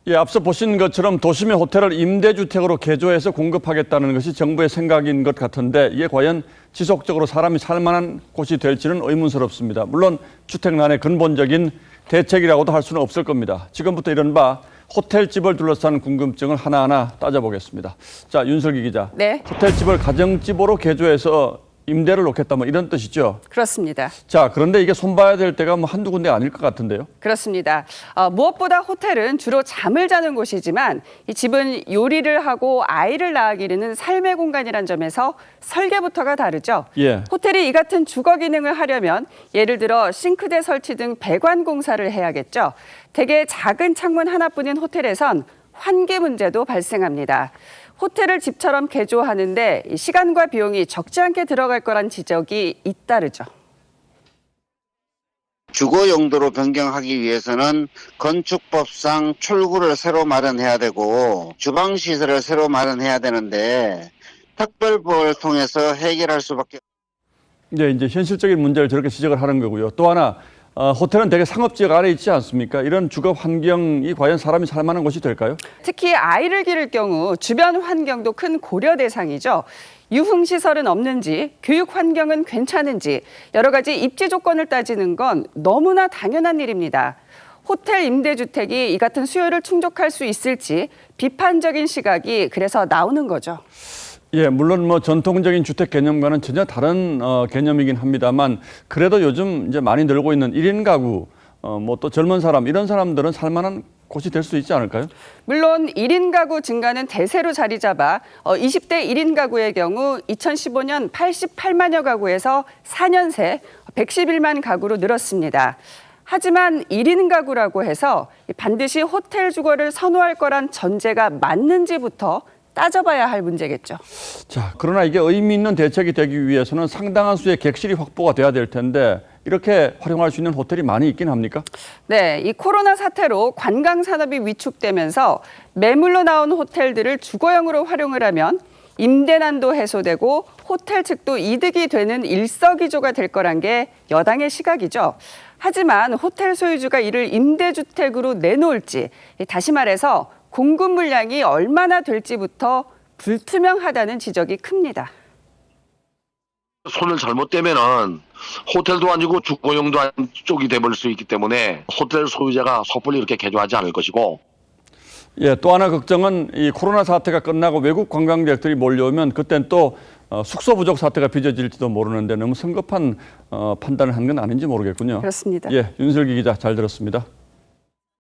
예, 앞서 보신 것처럼 도심의 호텔을 임대주택으로 개조해서 공급하겠다는 것이 정부의 생각인 것 같은데 이게 과연 지속적으로 사람이 살만한 곳이 될지는 의문스럽습니다. 물론 주택난의 근본적인 대책이라고도 할 수는 없을 겁니다. 지금부터 이른바 호텔집을 둘러싼 궁금증을 하나하나 따져보겠습니다. 자, 윤슬기 기자. 네. 호텔집을 가정집으로 개조해서 임대를 놓겠다 뭐 이런 뜻이죠? 그렇습니다. 자, 그런데 이게 손봐야 될 때가 뭐 한두 군데 아닐 것 같은데요? 그렇습니다. 무엇보다 호텔은 주로 잠을 자는 곳이지만 이 집은 요리를 하고 아이를 낳아 기르는 삶의 공간이란 점에서 설계부터가 다르죠. 예. 호텔이 이 같은 주거 기능을 하려면 예를 들어 싱크대 설치 등 배관 공사를 해야겠죠. 대개 작은 창문 하나뿐인 호텔에선 환기 문제도 발생합니다. 호텔을 집처럼 개조하는데 시간과 비용이 적지 않게 들어갈 거란 지적이 잇따르죠. 주거 용도로 변경하기 위해서는 건축법상 출구를 새로 마련해야 되고 주방 시설을 새로 마련해야 되는데 특별법을 통해서 해결할 수밖에. 네, 이제 현실적인 문제를 저렇게 지적을 하는 거고요. 또 하나 호텔은 대개 상업지역 아래 있지 않습니까? 이런 주거 환경이 과연 사람이 살 만한 곳이 될까요? 특히 아이를 기를 경우 주변 환경도 큰 고려 대상이죠. 유흥시설은 없는지, 교육 환경은 괜찮은지 여러 가지 입지 조건을 따지는 건 너무나 당연한 일입니다. 호텔 임대주택이 이 같은 수요를 충족할 수 있을지 비판적인 시각이 그래서 나오는 거죠. 예, 물론 뭐 전통적인 주택 개념과는 전혀 다른 개념이긴 합니다만 그래도 요즘 이제 많이 늘고 있는 1인 가구, 뭐 또 젊은 사람 이런 사람들은 살만한 곳이 될 수 있지 않을까요? 물론 1인 가구 증가는 대세로 자리 잡아 20대 1인 가구의 경우 2015년 88만여 가구에서 4년 새 111만 가구로 늘었습니다. 하지만 1인 가구라고 해서 반드시 호텔 주거를 선호할 거란 전제가 맞는지부터 따져봐야 할 문제겠죠. 자, 그러나 이게 의미 있는 대책이 되기 위해서는 상당한 수의 객실이 확보가 돼야 될 텐데 이렇게 활용할 수 있는 호텔이 많이 있긴 합니까? 네, 이 코로나 사태로 관광 산업이 위축되면서 매물로 나온 호텔들을 주거용으로 활용을 하면 임대난도 해소되고 호텔 측도 이득이 되는 일석이조가 될 거란 게 여당의 시각이죠. 하지만 호텔 소유주가 이를 임대주택으로 내놓을지, 다시 말해서 공급 물량이 얼마나 될지부터 불투명하다는 지적이 큽니다. 손을 잘못대면은 호텔도 아니고 주거용도 아닌 쪽이 돼버릴 수 있기 때문에 호텔 소유자가 섣불리 이렇게 개조하지 않을 것이고. 예, 또 하나 걱정은 이 코로나 사태가 끝나고 외국 관광객들이 몰려오면 그땐 또 숙소 부족 사태가 빚어질지도 모르는데 너무 성급한 판단을 한 건 아닌지 모르겠군요. 그렇습니다. 예, 윤슬기 기자 잘 들었습니다.